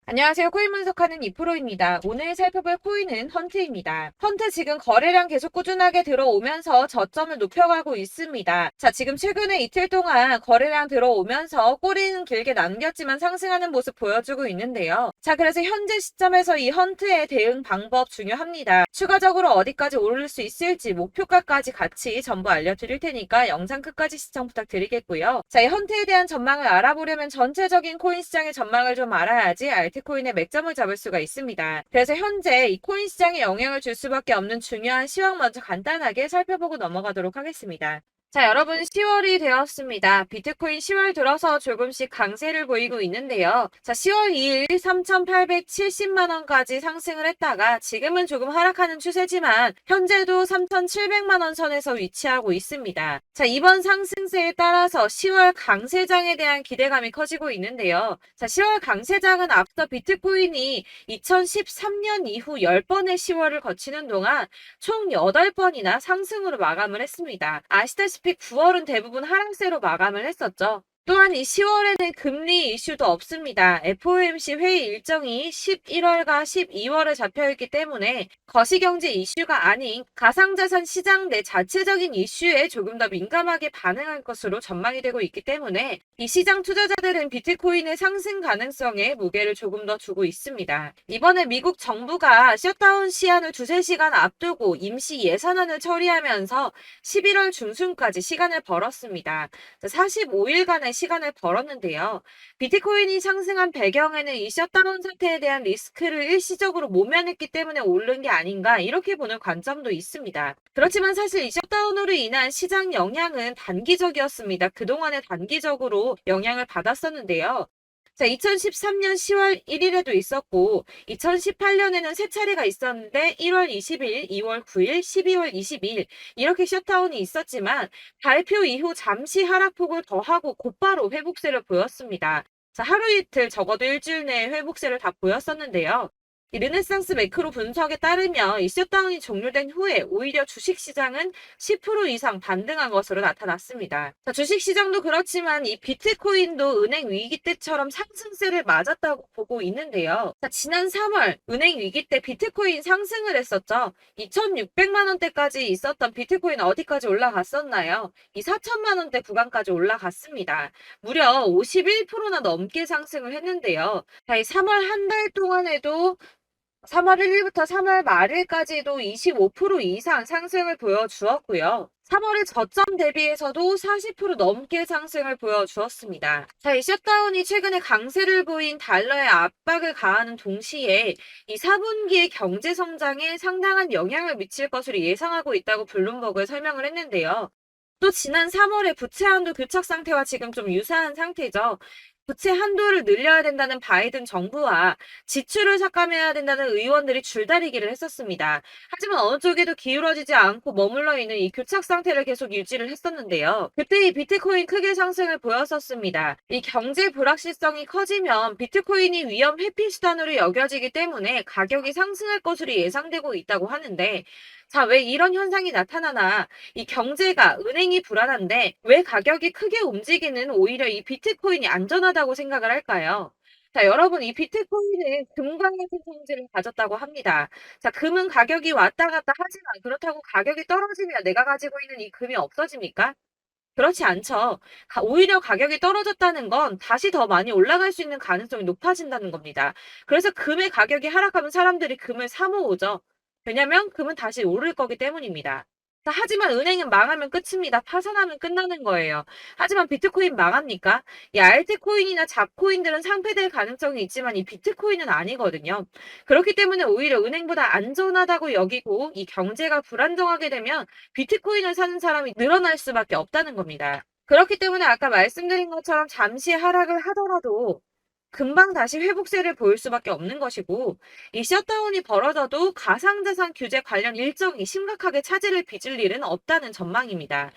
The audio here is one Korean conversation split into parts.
안녕하세요. 코인 분석하는 이프로입니다. 오늘 살펴볼 코인은 헌트입니다. 헌트 지금 거래량 계속 꾸준하게 들어오면서 저점을 높여가고 있습니다. 자, 지금 최근에 이틀 동안 거래량 들어오면서 꼬리는 길게 남겼지만 상승하는 모습 보여주고 있는데요. 자, 그래서 현재 시점에서 이 헌트의 대응 방법 중요합니다. 추가적으로 어디까지 오를 수 있을지 목표가까지 같이 전부 알려드릴 테니까 영상 끝까지 시청 부탁드리겠고요. 자, 이 헌트에 대한 전망을 알아보려면 전체적인 코인 시장의 전망을 좀 알아야지 알트코인의 맥점을 잡을 수가 있습니다. 그래서 현재 이 코인 시장에 영향을 줄 수밖에 없는 중요한 시황 먼저 간단하게 살펴보고 넘어가도록 하겠습니다. 자, 여러분 10월이 되었습니다. 비트코인 10월 들어서 조금씩 강세를 보이고 있는데요. 자, 10월 2일 3,870만 원까지 상승을 했다가 지금은 조금 하락하는 추세지만 현재도 3,700만 원 선에서 위치하고 있습니다. 자, 이번 상승세에 따라서 10월 강세장에 대한 기대감이 커지고 있는데요. 자, 10월 강세장은 앞서 비트코인이 2013년 이후 10번의 10월을 거치는 동안 총 8번이나 상승으로 마감을 했습니다. 아시다시피 9월은 대부분 하락세로 마감을 했었죠. 또한 이 10월에는 금리 이슈도 없습니다. FOMC 회의 일정이 11월과 12월에 잡혀있기 때문에 거시경제 이슈가 아닌 가상자산 시장 내 자체적인 이슈에 조금 더 민감하게 반응할 것으로 전망이 되고 있기 때문에 이 시장 투자자들은 비트코인의 상승 가능성에 무게를 조금 더 두고 있습니다. 이번에 미국 정부가 셧다운 시한을 2~3시간 앞두고 임시 예산안을 처리하면서 11월 중순까지 시간을 벌었습니다. 45일간의 시간을 벌었는데요. 비트코인이 상승한 배경에는 이 셧다운 사태에 대한 리스크를 일시적으로 모면했기 때문에 오른 게 아닌가 이렇게 보는 관점도 있습니다. 그렇지만 사실 이 셧다운으로 인한 시장 영향은 단기적이었습니다. 그동안에 단기적으로 영향을 받았었는데요. 자, 2013년 10월 1일에도 있었고 2018년에는 세 차례가 있었는데 1월 20일, 2월 9일, 12월 22일 이렇게 셧다운이 있었지만 발표 이후 잠시 하락폭을 더하고 곧바로 회복세를 보였습니다. 자, 하루 이틀 적어도 일주일 내에 회복세를 다 보였었는데요. 이 르네상스 매크로 분석에 따르면 이 셧다운이 종료된 후에 오히려 주식시장은 10% 이상 반등한 것으로 나타났습니다. 자, 주식시장도 그렇지만 이 비트코인도 은행 위기 때처럼 상승세를 맞았다고 보고 있는데요. 자, 지난 3월 은행 위기 때 비트코인 상승을 했었죠. 2,600만 원대까지 있었던 비트코인 어디까지 올라갔었나요? 이 4천만 원대 구간까지 올라갔습니다. 무려 51%나 넘게 상승을 했는데요. 자, 이 3월 한 달 동안에도 3월 1일부터 3월 말일까지도 25% 이상 상승을 보여주었고요. 3월의 저점 대비해서도 40% 넘게 상승을 보여주었습니다. 자, 이 셧다운이 최근에 강세를 보인 달러에 압박을 가하는 동시에 이 4분기의 경제 성장에 상당한 영향을 미칠 것으로 예상하고 있다고 블룸버그에 설명을 했는데요. 또 지난 3월에 부채 한도 교착 상태와 지금 좀 유사한 상태죠. 부채 한도를 늘려야 된다는 바이든 정부와 지출을 삭감해야 된다는 의원들이 줄다리기를 했었습니다. 하지만 어느 쪽에도 기울어지지 않고 머물러 있는 이 교착 상태를 계속 유지를 했었는데요. 그때 이 비트코인 크게 상승을 보였었습니다. 이 경제 불확실성이 커지면 비트코인이 위험 회피 수단으로 여겨지기 때문에 가격이 상승할 것으로 예상되고 있다고 하는데 자, 왜 이런 현상이 나타나나 이 경제가 은행이 불안한데 왜 가격이 크게 움직이는 오히려 이 비트코인이 안전하다고 생각을 할까요? 자, 여러분, 이 비트코인은 금과 같은 성질을 가졌다고 합니다. 자, 금은 가격이 왔다 갔다 하지만 그렇다고 가격이 떨어지면 내가 가지고 있는 이 금이 없어집니까? 그렇지 않죠. 오히려 가격이 떨어졌다는 건 다시 더 많이 올라갈 수 있는 가능성이 높아진다는 겁니다. 그래서 금의 가격이 하락하면 사람들이 금을 사 모으죠. 왜냐면 금은 다시 오를 거기 때문입니다. 자, 하지만 은행은 망하면 끝입니다. 파산하면 끝나는 거예요. 하지만 비트코인 망합니까? 이 알트코인이나 잡코인들은 상폐될 가능성이 있지만 이 비트코인은 아니거든요. 그렇기 때문에 오히려 은행보다 안전하다고 여기고 이 경제가 불안정하게 되면 비트코인을 사는 사람이 늘어날 수밖에 없다는 겁니다. 그렇기 때문에 아까 말씀드린 것처럼 잠시 하락을 하더라도 금방 다시 회복세를 보일 수밖에 없는 것이고 이 셧다운이 벌어져도 가상자산 규제 관련 일정이 심각하게 차질을 빚을 일은 없다는 전망입니다.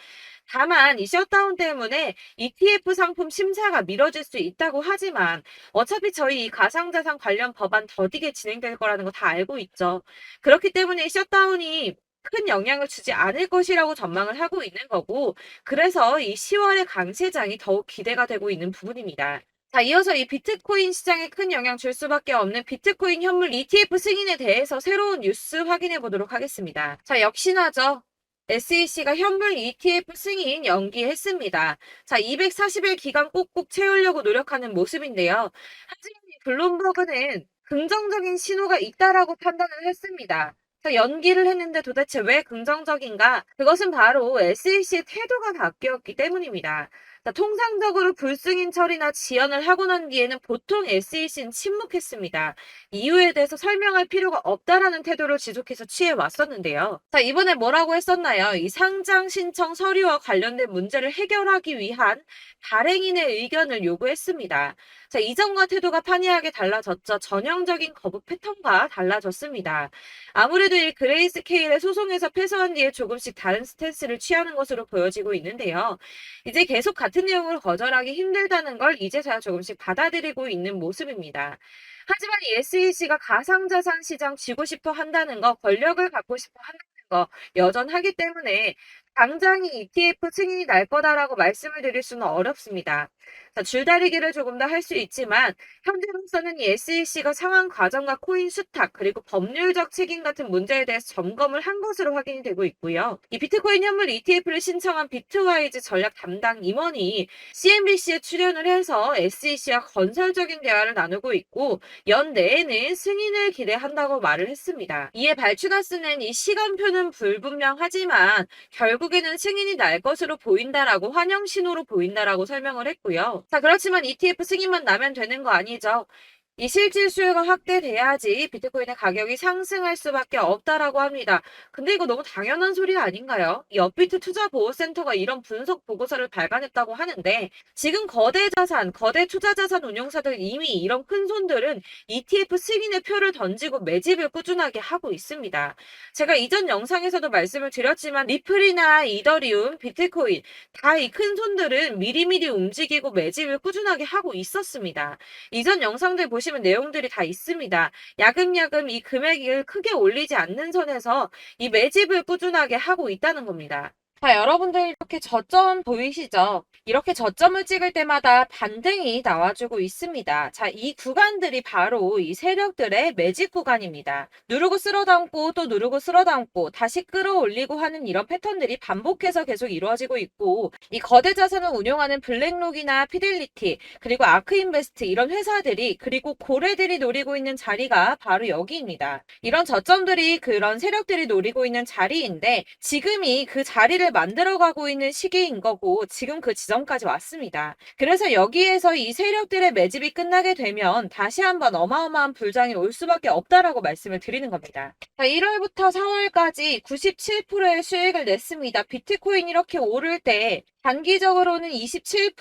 다만 이 셧다운 때문에 ETF 상품 심사가 미뤄질 수 있다고 하지만 어차피 저희 이 가상자산 관련 법안 더디게 진행될 거라는 거 다 알고 있죠. 그렇기 때문에 이 셧다운이 큰 영향을 주지 않을 것이라고 전망을 하고 있는 거고 그래서 이 10월의 강세장이 더욱 기대가 되고 있는 부분입니다. 자, 이어서 이 비트코인 시장에 큰 영향 줄 수밖에 없는 비트코인 현물 ETF 승인에 대해서 새로운 뉴스 확인해 보도록 하겠습니다. 자, 역시나죠. SEC가 현물 ETF 승인 연기했습니다. 자, 240일 기간 꼭꼭 채우려고 노력하는 모습인데요. 하지만 이 블룸버그는 긍정적인 신호가 있다라고 판단을 했습니다. 자, 연기를 했는데 도대체 왜 긍정적인가? 그것은 바로 SEC의 태도가 바뀌었기 때문입니다. 자, 통상적으로 불승인 처리나 지연을 하고 난 뒤에는 보통 SEC는 침묵했습니다. 이유에 대해서 설명할 필요가 없다라는 태도를 지속해서 취해 왔었는데요. 자, 이번에 뭐라고 했었나요? 이 상장 신청 서류와 관련된 문제를 해결하기 위한 발행인의 의견을 요구했습니다. 자, 이전과 태도가 판이하게 달라졌죠. 전형적인 거부 패턴과 달라졌습니다. 아무래도 이 그레이스케일의 소송에서 패소한 뒤에 조금씩 다른 스탠스를 취하는 것으로 보여지고 있는데요. 이제 계속 같은 내용을 거절하기 힘들다는 걸 이제서야 조금씩 받아들이고 있는 모습입니다. 하지만 이 SEC가 가상자산 시장 쥐고 싶어 한다는 거, 권력을 갖고 싶어 한다는 거 여전하기 때문에 당장 이 ETF 승인이 날 거다라고 말씀을 드릴 수는 어렵습니다. 자, 줄다리기를 조금 더 할 수 있지만 현재로서는 이 SEC가 상한 과정과 코인 수탁 그리고 법률적 책임 같은 문제에 대해서 점검을 한 것으로 확인이 되고 있고요. 이 비트코인 현물 ETF를 신청한 비트와이즈 전략 담당 임원이 CNBC에 출연을 해서 SEC와 건설적인 대화를 나누고 있고 연내에는 승인을 기대한다고 말을 했습니다. 이에 발추나스는 이 시간표는 불분명하지만 결국에는 승인이 날 것으로 보인다라고 환영 신호로 보인다라고 설명을 했고요. 자, 그렇지만 ETF 승인만 나면 되는 거 아니죠. 이 실질 수요가 확대돼야지 비트코인의 가격이 상승할 수밖에 없다라고 합니다. 근데 이거 너무 당연한 소리 아닌가요? 이 업비트 투자보호센터가 이런 분석 보고서를 발간했다고 하는데 지금 거대 자산, 거대 투자자산 운용사들 이미 이런 큰 손들은 ETF 승인의 표를 던지고 매집을 꾸준하게 하고 있습니다. 제가 이전 영상에서도 말씀을 드렸지만 리플이나 이더리움, 비트코인 다 이 큰 손들은 미리미리 움직이고 매집을 꾸준하게 하고 있었습니다. 이전 영상들 보시면 내용들이 다 있습니다. 야금야금 이 금액을 크게 올리지 않는 선에서 이 매집을 꾸준하게 하고 있다는 겁니다. 자, 여러분들 이렇게 저점 보이시죠? 이렇게 저점을 찍을 때마다 반등이 나와주고 있습니다. 자, 이 구간들이 바로 이 세력들의 매집 구간입니다. 누르고 쓸어담고 또 누르고 쓸어담고 다시 끌어올리고 하는 이런 패턴들이 반복해서 계속 이루어지고 있고 이 거대 자산을 운용하는 블랙록이나 피델리티 그리고 아크인베스트 이런 회사들이 그리고 고래들이 노리고 있는 자리가 바로 여기입니다. 이런 저점들이 그런 세력들이 노리고 있는 자리인데 지금이 그 자리를 만들어가고 있는 시기인 거고 지금 그 지점까지 왔습니다. 그래서 여기에서 이 세력들의 매집이 끝나게 되면 다시 한번 어마어마한 불장이 올 수밖에 없다라고 말씀을 드리는 겁니다. 자, 1월부터 4월까지 97%의 수익을 냈습니다. 비트코인 이렇게 오를 때 단기적으로는 27%,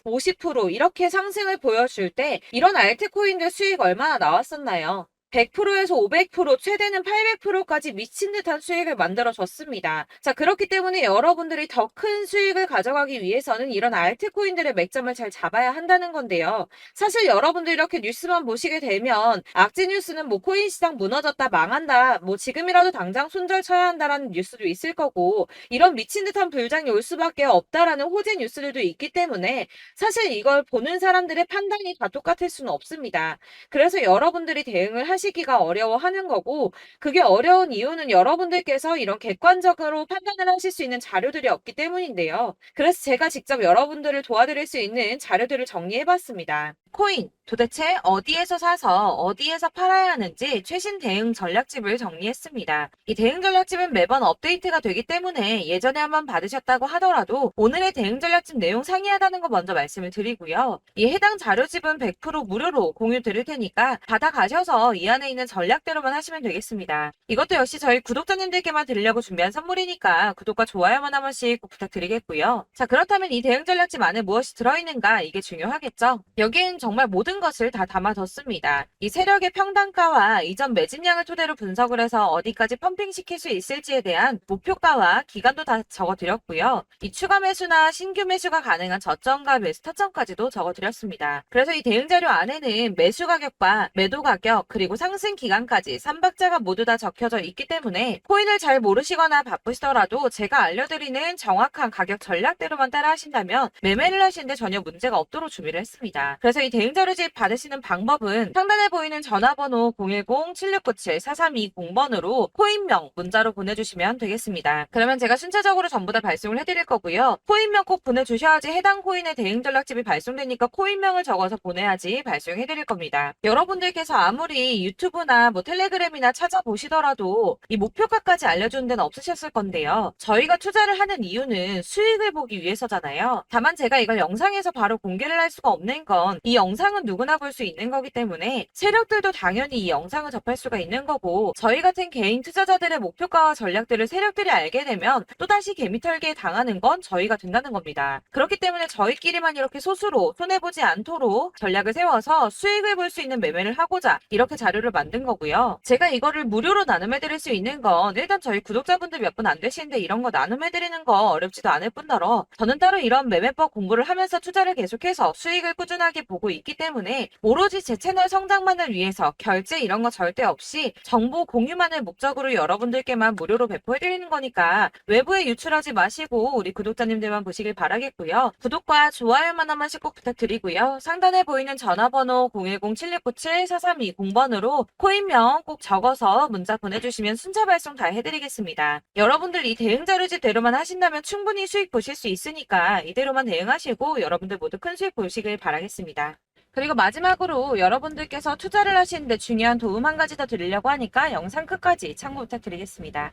50% 이렇게 상승을 보여줄 때 이런 알트코인들 수익 얼마나 나왔었나요? 100%에서 500%, 최대는 800%까지 미친 듯한 수익을 만들어줬습니다. 자, 그렇기 때문에 여러분들이 더 큰 수익을 가져가기 위해서는 이런 알트코인들의 맥점을 잘 잡아야 한다는 건데요. 사실 여러분들 이렇게 뉴스만 보시게 되면 악재 뉴스는 뭐 코인 시장 무너졌다, 망한다, 뭐 지금이라도 당장 손절 쳐야 한다라는 뉴스도 있을 거고 이런 미친 듯한 불장이 올 수밖에 없다라는 호재 뉴스들도 있기 때문에 사실 이걸 보는 사람들의 판단이 다 똑같을 수는 없습니다. 그래서 여러분들이 대응을 하시기가 어려워하는 거고 그게 어려운 이유는 여러분들께서 이런 객관적으로 판단을 하실 수 있는 자료들이 없기 때문인데요. 그래서 제가 직접 여러분들을 도와드릴 수 있는 자료들을 정리해봤습니다. 코인 도대체 어디에서 사서 어디에서 팔아야 하는지 최신 대응 전략집을 정리했습니다. 이 대응 전략집은 매번 업데이트가 되기 때문에 예전에 한번 받으셨다고 하더라도 오늘의 대응 전략집 내용 상이하다는 거 먼저 말씀을 드리고요. 이 해당 자료집은 100% 무료로 공유 드릴 테니까 받아가셔서 이 안에 있는 전략대로만 하시면 되겠습니다. 이것도 역시 저희 구독자님들께만 드리려고 준비한 선물이니까 구독과 좋아요만 한 번씩 꼭 부탁드리겠고요. 자, 그렇다면 이 대응 전략집 안에 무엇이 들어있는가 이게 중요하겠죠? 여기엔 정말 모든 것을 다 담아뒀습니다. 이 세력의 평단가와 이전 매집량을 토대로 분석을 해서 어디까지 펌핑시킬 수 있을지에 대한 목표가와 기간도 다 적어드렸고요. 이 추가 매수나 신규 매수가 가능한 저점과 매수 타점까지도 적어드렸습니다. 그래서 이 대응 자료 안에는 매수 가격과 매도 가격 그리고 상승 기간까지 3박자가 모두 다 적혀져 있기 때문에 코인을 잘 모르시거나 바쁘시더라도 제가 알려드리는 정확한 가격 전략대로만 따라 하신다면 매매를 하시는데 전혀 문제가 없도록 준비를 했습니다. 그래서 이 대응자료집 받으시는 방법은 상단에 보이는 전화번호 010-7697-4320번으로 코인명 문자로 보내주시면 되겠습니다. 그러면 제가 순차적으로 전부 다 발송을 해드릴 거고요. 코인명 꼭 보내주셔야지 해당 코인의 대응 전략집이 발송되니까 코인명을 적어서 보내야지 발송해드릴 겁니다. 여러분들께서 아무리 유튜브나 뭐 텔레그램이나 찾아보시더라도 이 목표가까지 알려주는 데는 없으셨을 건데요. 저희가 투자를 하는 이유는 수익을 보기 위해서잖아요. 다만 제가 이걸 영상에서 바로 공개를 할 수가 없는 건 이 영상은 누구나 볼 수 있는 거기 때문에 세력들도 당연히 이 영상을 접할 수가 있는 거고, 저희 같은 개인 투자자들의 목표가와 전략들을 세력들이 알게 되면 또다시 개미털기에 당하는 건 저희가 된다는 겁니다. 그렇기 때문에 저희끼리만 이렇게 소수로 손해보지 않도록 전략을 세워서 수익을 볼 수 있는 매매를 하고자 이렇게 자료를 만든 거고요. 제가 이거를 무료로 나눔해드릴 수 있는 건 일단 저희 구독자분들 몇 분 안 되시는데 이런 거 나눔해드리는 거 어렵지도 않을 뿐더러 저는 따로 이런 매매법 공부를 하면서 투자를 계속해서 수익을 꾸준하게 보고 있기 때문에 오로지 제 채널 성장만을 위해서 결제 이런 거 절대 없이 정보 공유만을 목적으로 여러분들께만 무료로 배포해드리는 거니까 외부에 유출하지 마시고 우리 구독자님들만 보시길 바라겠고요. 구독과 좋아요만 한 번씩 꼭 부탁드리고요. 상단에 보이는 전화번호 010-7697-4320번으로 코인명 꼭 적어서 문자 보내주시면 순차 발송 다 해드리겠습니다. 여러분들 이 대응자료집대로만 하신다면 충분히 수익 보실 수 있으니까 이대로만 대응하시고 여러분들 모두 큰 수익 보시길 바라겠습니다. 그리고 마지막으로 여러분들께서 투자를 하시는데 중요한 도움 한 가지 더 드리려고 하니까 영상 끝까지 참고 부탁드리겠습니다.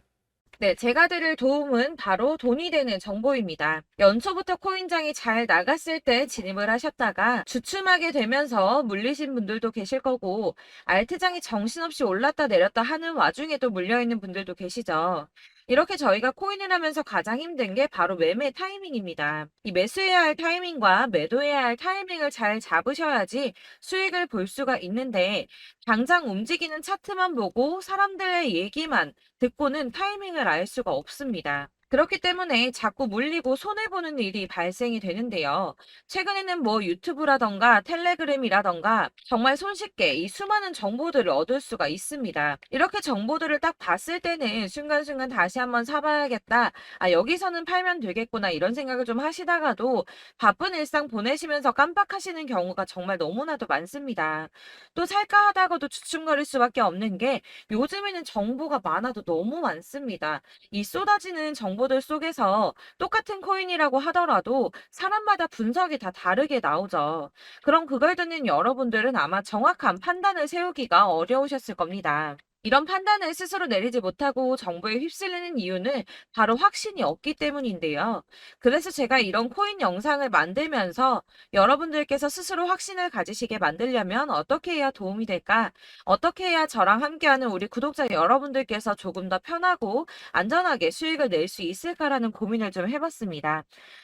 네, 제가 드릴 도움은 바로 돈이 되는 정보입니다. 연초부터 코인장이 잘 나갔을 때 진입을 하셨다가 주춤하게 되면서 물리신 분들도 계실 거고, 알트장이 정신없이 올랐다 내렸다 하는 와중에도 물려있는 분들도 계시죠. 이렇게 저희가 코인을 하면서 가장 힘든 게 바로 매매 타이밍입니다. 이 매수해야 할 타이밍과 매도해야 할 타이밍을 잘 잡으셔야지 수익을 볼 수가 있는데, 당장 움직이는 차트만 보고 사람들의 얘기만 듣고는 타이밍을 알 수가 없습니다. 그렇기 때문에 자꾸 물리고 손해보는 일이 발생이 되는데요. 최근에는 뭐 유튜브라던가 텔레그램이라던가 정말 손쉽게 이 수많은 정보들을 얻을 수가 있습니다. 이렇게 정보들을 딱 봤을 때는 순간순간 다시 한번 사봐야겠다. 아, 여기서는 팔면 되겠구나. 이런 생각을 좀 하시다가도 바쁜 일상 보내시면서 깜빡하시는 경우가 정말 너무나도 많습니다. 또 살까 하다가도 주춤거릴 수밖에 없는 게 요즘에는 정보가 많아도 너무 많습니다. 이 쏟아지는 정보들 속에서 똑같은 코인이라고 하더라도 사람마다 분석이 다 다르게 나오죠. 그럼 그걸 듣는 여러분들은 아마 정확한 판단을 세우기가 어려우셨을 겁니다. 이런 판단을 스스로 내리지 못하고 정보에 휩쓸리는 이유는 바로 확신이 없기 때문인데요. 그래서 제가 이런 코인 영상을 만들면서 여러분들께서 스스로 확신을 가지시게 만들려면 어떻게 해야 도움이 될까? 어떻게 해야 저랑 함께하는 우리 구독자 여러분들께서 조금 더 편하고 안전하게 수익을 낼 수 있을까라는 고민을 좀 해봤습니다.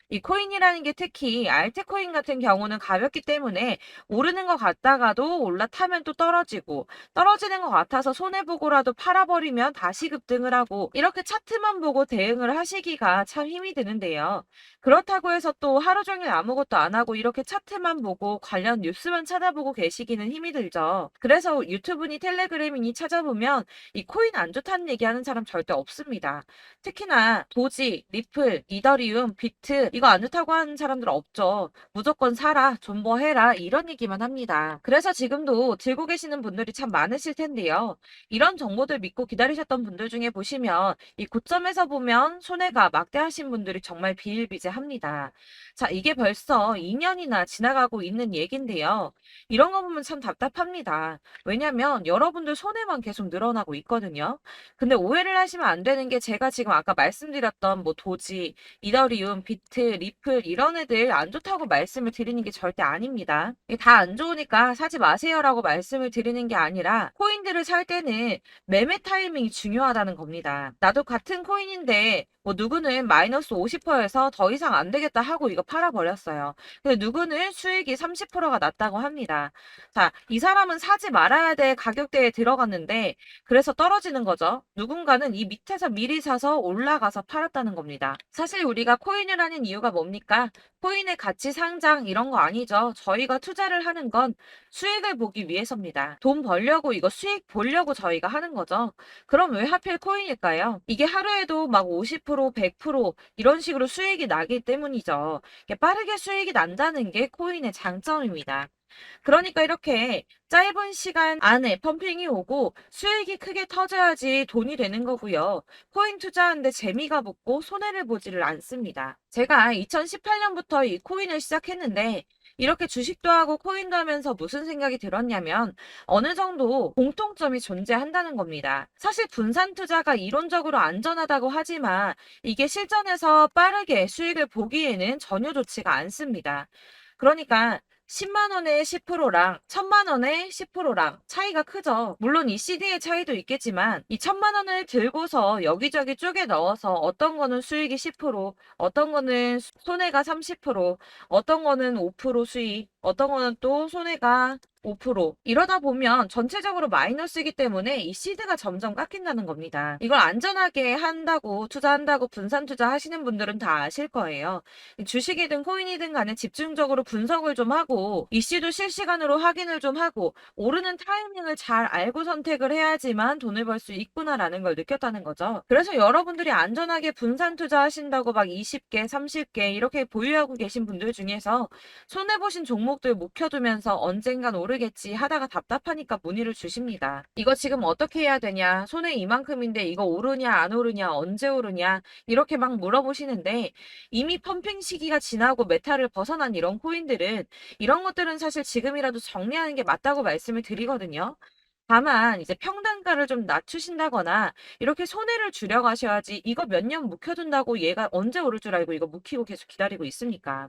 이 코인이라는 게 특히 알트코인 같은 경우는 가볍기 때문에 오르는 것 같다가도 올라타면 또 떨어지고, 떨어지는 것 같아서 손해보고라도 팔아버리면 다시 급등을 하고, 이렇게 차트만 보고 대응을 하시기가 참 힘이 드는데요. 그렇다고 해서 또 하루 종일 아무것도 안 하고 이렇게 차트만 보고 관련 뉴스만 찾아보고 계시기는 힘이 들죠. 그래서 유튜브니 텔레그램이니 찾아보면 이 코인 안 좋다는 얘기하는 사람 절대 없습니다. 특히나 도지, 리플, 이더리움, 비트 이거 안 좋다고 하는 사람들 없죠. 무조건 사라, 존버해라 이런 얘기만 합니다. 그래서 지금도 들고 계시는 분들이 참 많으실 텐데요. 이런 정보들 믿고 기다리셨던 분들 중에 보시면 이 고점에서 보면 손해가 막대하신 분들이 정말 비일비재합니다. 자, 이게 벌써 2년이나 지나가고 있는 얘긴데요. 이런 거 보면 참 답답합니다. 왜냐면 여러분들 손해만 계속 늘어나고 있거든요. 근데 오해를 하시면 안 되는 게 제가 지금 아까 말씀드렸던 뭐 도지, 이더리움, 비트, 리플 이런 애들 안 좋다고 말씀을 드리는 게 절대 아닙니다. 다 안 좋으니까 사지 마세요라고 말씀을 드리는 게 아니라 코인들을 살 때는 매매 타이밍이 중요하다는 겁니다. 나도 같은 코인인데 뭐 누구는 마이너스 50%에서 더 이상 안 되겠다 하고 이거 팔아버렸어요. 근데 누구는 수익이 30%가 났다고 합니다. 자, 이 사람은 사지 말아야 될 가격대에 들어갔는데 그래서 떨어지는 거죠. 누군가는 이 밑에서 미리 사서 올라가서 팔았다는 겁니다. 사실 우리가 코인을 하는 이유가 이유가 뭡니까? 코인의 가치 상장 이런 거 아니죠. 저희가 투자를 하는 건 수익을 보기 위해서입니다. 돈 벌려고 이거 수익 보려고 저희가 하는 거죠. 그럼 왜 하필 코인일까요? 이게 하루에도 막 50%, 100% 이런 식으로 수익이 나기 때문이죠. 이게 빠르게 수익이 난다는 게 코인의 장점입니다. 그러니까 이렇게 짧은 시간 안에 펌핑이 오고 수익이 크게 터져야지 돈이 되는 거고요. 코인 투자하는데 재미가 붙고 손해를 보지를 않습니다. 제가 2018년부터 이 코인을 시작했는데 이렇게 주식도 하고 코인도 하면서 무슨 생각이 들었냐면 어느 정도 공통점이 존재한다는 겁니다. 사실 분산 투자가 이론적으로 안전하다고 하지만 이게 실전에서 빠르게 수익을 보기에는 전혀 좋지가 않습니다. 그러니까 10만 원에 10%랑 1000만 원에 10%랑 차이가 크죠. 물론 이 CD의 차이도 있겠지만 이 1000만 원을 들고서 여기저기 쪼개 넣어서 어떤 거는 수익이 10%, 어떤 거는 손해가 30%, 어떤 거는 5% 수익, 어떤 거는 또 손해가 5% 이러다 보면 전체적으로 마이너스이기 때문에 이 시드가 점점 깎인다는 겁니다. 이걸 안전하게 한다고 투자한다고 분산 투자하시는 분들은 다 아실 거예요. 주식이든 코인이든 간에 집중적으로 분석을 좀 하고 이슈도 실시간으로 확인을 좀 하고 오르는 타이밍을 잘 알고 선택을 해야지만 돈을 벌 수 있구나라는 걸 느꼈다는 거죠. 그래서 여러분들이 안전하게 분산 투자하신다고 막 20개, 30개 이렇게 보유하고 계신 분들 중에서 손해보신 종목들 묵혀두면서 언젠간 오르겠지 하다가 답답하니까 문의를 주십니다. 이거 지금 어떻게 해야 되냐? 손해 이만큼인데 이거 오르냐 안 오르냐 언제 오르냐 이렇게 막 물어보시는데 이미 펌핑 시기가 지나고 메타를 벗어난 이런 코인들은 이런 것들은 사실 지금이라도 정리하는 게 맞다고 말씀을 드리거든요. 다만 이제 평단가를 좀 낮추신다거나 이렇게 손해를 줄여가셔야지 이거 몇 년 묵혀둔다고 얘가 언제 오를 줄 알고 이거 묵히고 계속 기다리고 있습니까?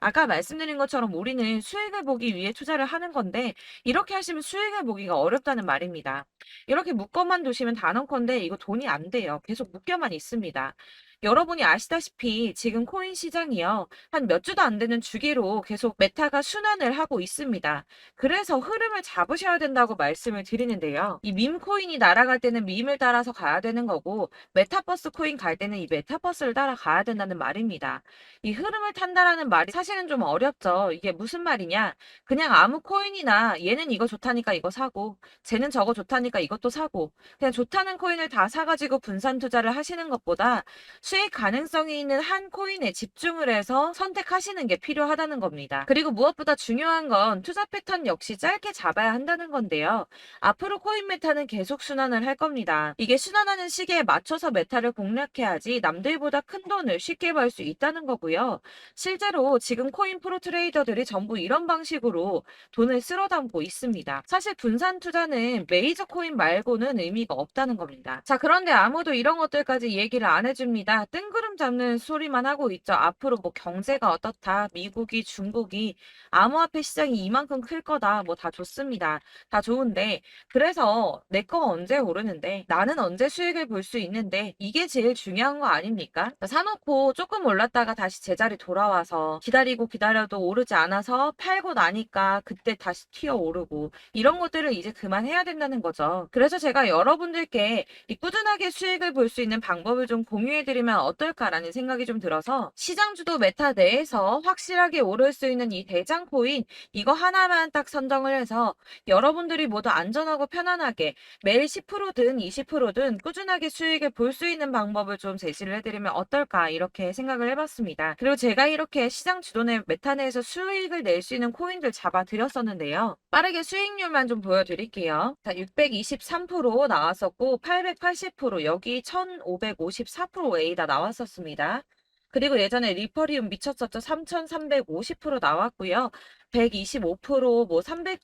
아까 말씀드린 것처럼 우리는 수익을 보기 위해 투자를 하는 건데 이렇게 하시면 수익을 보기가 어렵다는 말입니다. 이렇게 묶어만 두시면 단언컨대 이거 돈이 안 돼요. 계속 묶여만 있습니다. 여러분이 아시다시피 지금 코인 시장이요. 한 몇 주도 안 되는 주기로 계속 메타가 순환을 하고 있습니다. 그래서 흐름을 잡으셔야 된다고 말씀을 드리는데요. 이 밈 코인이 날아갈 때는 밈을 따라서 가야 되는 거고 메타버스 코인 갈 때는 이 메타버스를 따라가야 된다는 말입니다. 이 흐름을 탄다라는 말이 사실은 좀 어렵죠. 이게 무슨 말이냐? 그냥 아무 코인이나 얘는 이거 좋다니까 이거 사고 쟤는 저거 좋다니까 이것도 사고 그냥 좋다는 코인을 다 사가지고 분산 투자를 하시는 것보다 수익 가능성이 있는 한 코인에 집중을 해서 선택하시는 게 필요하다는 겁니다. 그리고 무엇보다 중요한 건 투자 패턴 역시 짧게 잡아야 한다는 건데요. 앞으로 코인 메타는 계속 순환을 할 겁니다. 이게 순환하는 시기에 맞춰서 메타를 공략해야지 남들보다 큰 돈을 쉽게 벌 수 있다는 거고요. 실제로 지금 코인 프로 트레이더들이 전부 이런 방식으로 돈을 쓸어 담고 있습니다. 사실 분산 투자는 메이저 코인 말고는 의미가 없다는 겁니다. 자, 그런데 아무도 이런 것들까지 얘기를 안 해줍니다. 뜬구름 잡는 소리만 하고 있죠. 앞으로 뭐 경제가 어떻다, 미국이, 중국이, 암호화폐 시장이 이만큼 클 거다, 뭐 다 좋습니다. 다 좋은데, 그래서 내 거 언제 오르는데, 나는 언제 수익을 볼 수 있는데, 이게 제일 중요한 거 아닙니까? 사놓고 조금 올랐다가 다시 제자리 돌아와서 기다리고 기다려도 오르지 않아서 팔고 나니까 그때 다시 튀어 오르고, 이런 것들을 이제 그만해야 된다는 거죠. 그래서 제가 여러분들께 이 꾸준하게 수익을 볼 수 있는 방법을 좀 공유해드리면 어떨까라는 생각이 좀 들어서 시장주도 메타 내에서 확실하게 오를 수 있는 이 대장 코인 이거 하나만 딱 선정을 해서 여러분들이 모두 안전하고 편안하게 매일 10%든 20%든 꾸준하게 수익을 볼 수 있는 방법을 좀 제시를 해드리면 어떨까 이렇게 생각을 해봤습니다. 그리고 제가 이렇게 시장 주도내 메타 내에서 수익을 낼 수 있는 코인들 잡아드렸었는데요. 빠르게 수익률만 좀 보여드릴게요. 자, 623% 나왔었고 880% 여기 1554% A다 나왔었습니다. 그리고 예전에 리퍼리움 미쳤었죠. 3350% 나왔고요. 125%, 뭐 300%,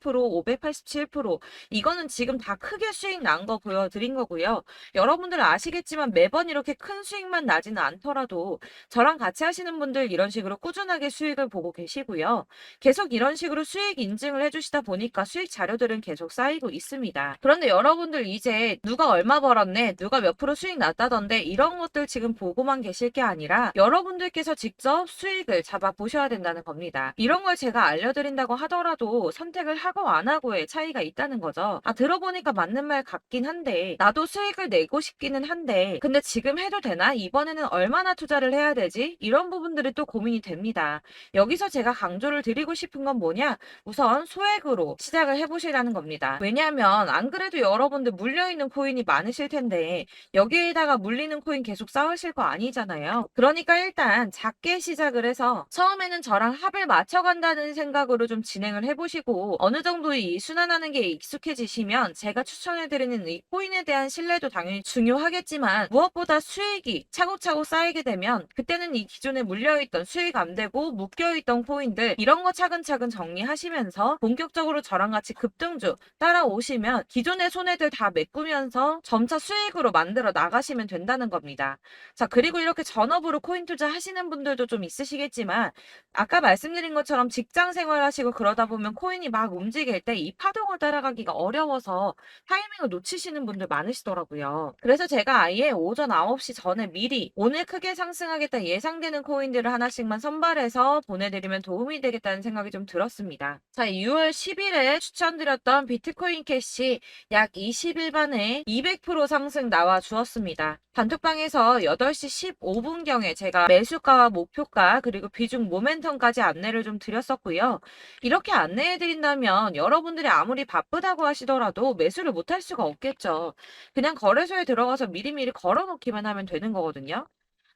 587% 이거는 지금 다 크게 수익 난 거 보여드린 거고요. 여러분들 아시겠지만 매번 이렇게 큰 수익만 나지는 않더라도 저랑 같이 하시는 분들 이런 식으로 꾸준하게 수익을 보고 계시고요. 계속 이런 식으로 수익 인증을 해주시다 보니까 수익 자료들은 계속 쌓이고 있습니다. 그런데 여러분들 이제 누가 얼마 벌었네, 누가 몇 프로 수익 났다던데 이런 것들 지금 보고만 계실 게 아니라 여러분들께서 직접 수익을 잡아 보셔야 된다는 겁니다. 이런 걸 제가 알려드릴 알려드린다고 하더라도 선택을 하고 안 하고의 차이가 있다는 거죠. 아, 들어보니까 맞는 말 같긴 한데, 나도 수익을 내고 싶기는 한데, 근데 지금 해도 되나? 이번에는 얼마나 투자를 해야 되지? 이런 부분들이 또 고민이 됩니다. 여기서 제가 강조를 드리고 싶은 건 뭐냐? 우선 소액으로 시작을 해보시라는 겁니다. 왜냐하면 안 그래도 여러분들 물려있는 코인이 많으실 텐데 여기에다가 물리는 코인 계속 쌓으실 거 아니잖아요. 그러니까 일단 작게 시작을 해서 처음에는 저랑 합을 맞춰간다는 생각으로 좀 진행을 해보시고 어느 정도 이 순환하는 게 익숙해지시면 제가 추천해드리는 이 코인에 대한 신뢰도 당연히 중요하겠지만 무엇보다 수익이 차곡차곡 쌓이게 되면 그때는 이 기존에 물려있던 수익 안 되고 묶여있던 코인들 이런 거 차근차근 정리하시면서 본격적으로 저랑 같이 급등주 따라오시면 기존의 손해들 다 메꾸면서 점차 수익으로 만들어 나가시면 된다는 겁니다. 자, 그리고 이렇게 전업으로 코인 투자 하시는 분들도 좀 있으시겠지만 아까 말씀드린 것처럼 직장 생활하시고 그러다 보면 코인이 막 움직일 때 이 파동을 따라가기가 어려워서 타이밍을 놓치시는 분들 많으시더라고요. 그래서 제가 아예 오전 9시 전에 미리 오늘 크게 상승하겠다 예상되는 코인들을 하나씩만 선발해서 보내드리면 도움이 되겠다는 생각이 좀 들었습니다. 자, 6월 10일에 추천드렸던 비트코인 캐시 약 20일 만에 200% 상승 나와 주었습니다. 단톡방에서 8시 15분경에 제가 매수가와 목표가 그리고 비중 모멘텀까지 안내를 좀 드렸었고요. 이렇게 안내해 드린다면 여러분들이 아무리 바쁘다고 하시더라도 매수를 못할 수가 없겠죠. 그냥 거래소에 들어가서 미리미리 걸어놓기만 하면 되는 거거든요.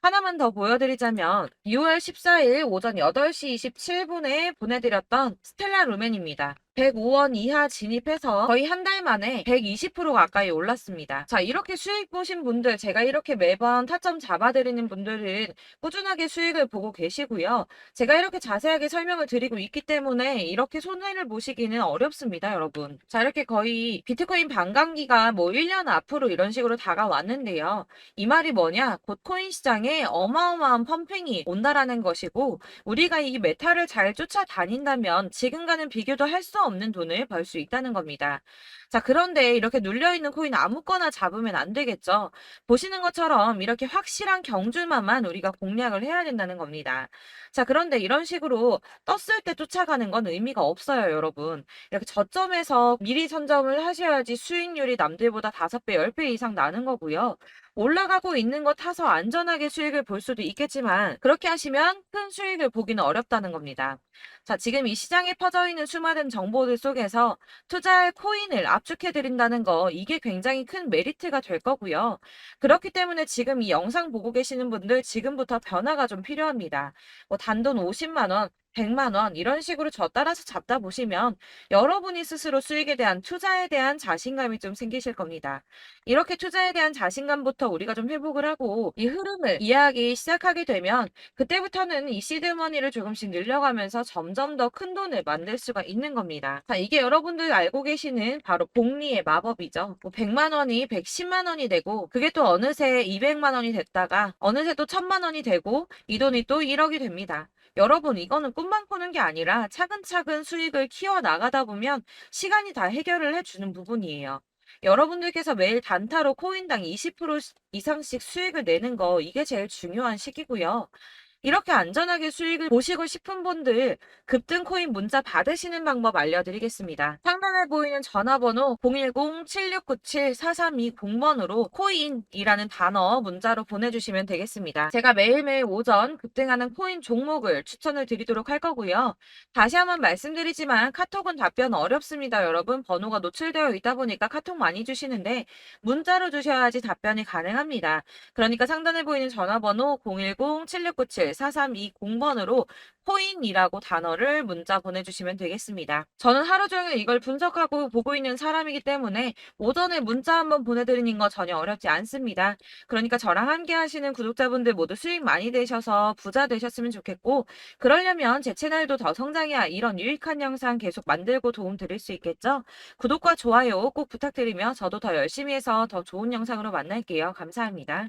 하나만 더 보여드리자면 6월 14일 오전 8시 27분에 보내드렸던 스텔라 루멘입니다. 105원 이하 진입해서 거의 한 달 만에 120% 가까이 올랐습니다. 자, 이렇게 수익 보신 분들, 제가 이렇게 매번 타점 잡아드리는 분들은 꾸준하게 수익을 보고 계시고요. 제가 이렇게 자세하게 설명을 드리고 있기 때문에 이렇게 손해를 보시기는 어렵습니다, 여러분. 자, 이렇게 거의 비트코인 반감기가 뭐 1년 앞으로 이런 식으로 다가왔는데요. 이 말이 뭐냐? 곧 코인 시장에 어마어마한 펌핑이 온다라는 것이고 우리가 이 메타를 잘 쫓아다닌다면 지금과는 비교도 할 수 없는 돈을 벌 수 있다는 겁니다. 자, 그런데 이렇게 눌려있는 코인 아무거나 잡으면 안 되겠죠. 보시는 것처럼 이렇게 확실한 경주만만 우리가 공략을 해야 된다는 겁니다. 자, 그런데 이런 식으로 떴을 때 쫓아가는 건 의미가 없어요, 여러분. 이렇게 저점에서 미리 선점을 하셔야지 수익률이 남들보다 5배, 10배 이상 나는 거고요. 올라가고 있는 거 타서 안전하게 수익을 볼 수도 있겠지만 그렇게 하시면 큰 수익을 보기는 어렵다는 겁니다. 자, 지금 이 시장에 퍼져 있는 수많은 정보들 속에서 투자할 코인을 압축해 드린다는 거 이게 굉장히 큰 메리트가 될 거고요. 그렇기 때문에 지금 이 영상 보고 계시는 분들 지금부터 변화가 좀 필요합니다. 뭐 단돈 50만 원, 100만 원 이런 식으로 저 따라서 잡다 보시면 여러분이 스스로 수익에 대한 투자에 대한 자신감이 좀 생기실 겁니다. 이렇게 투자에 대한 자신감부터 우리가 좀 회복을 하고 이 흐름을 이해하기 시작하게 되면 그때부터는 이 시드머니를 조금씩 늘려가면서 점점 더 큰 돈을 만들 수가 있는 겁니다. 자, 이게 여러분들 알고 계시는 바로 복리의 마법이죠. 뭐 100만 원이 110만 원이 되고 그게 또 어느새 200만 원이 됐다가 어느새 또 1000만 원이 되고 이 돈이 또 1억이 됩니다. 여러분, 이거는 꿈만 꾸는 게 아니라 차근차근 수익을 키워 나가다 보면 시간이 다 해결을 해주는 부분이에요. 여러분들께서 매일 단타로 코인당 20% 이상씩 수익을 내는 거 이게 제일 중요한 시기고요. 이렇게 안전하게 수익을 보시고 싶은 분들 급등 코인 문자 받으시는 방법 알려드리겠습니다. 상단에 보이는 전화번호 010-7697-4320번으로 코인이라는 단어 문자로 보내주시면 되겠습니다. 제가 매일매일 오전 급등하는 코인 종목을 추천을 드리도록 할 거고요. 다시 한번 말씀드리지만 카톡은 답변 어렵습니다. 여러분, 번호가 노출되어 있다 보니까 카톡 많이 주시는데 문자로 주셔야지 답변이 가능합니다. 그러니까 상단에 보이는 전화번호 010-7697 4320번으로 코인이라고 단어를 문자 보내주시면 되겠습니다. 저는 하루 종일 이걸 분석하고 보고 있는 사람이기 때문에 오전에 문자 한번 보내드리는 거 전혀 어렵지 않습니다. 그러니까 저랑 함께 하시는 구독자분들 모두 수익 많이 되셔서 부자 되셨으면 좋겠고 그러려면 제 채널도 더 성장해야 이런 유익한 영상 계속 만들고 도움 드릴 수 있겠죠? 구독과 좋아요 꼭 부탁드리며 저도 더 열심히 해서 더 좋은 영상으로 만날게요. 감사합니다.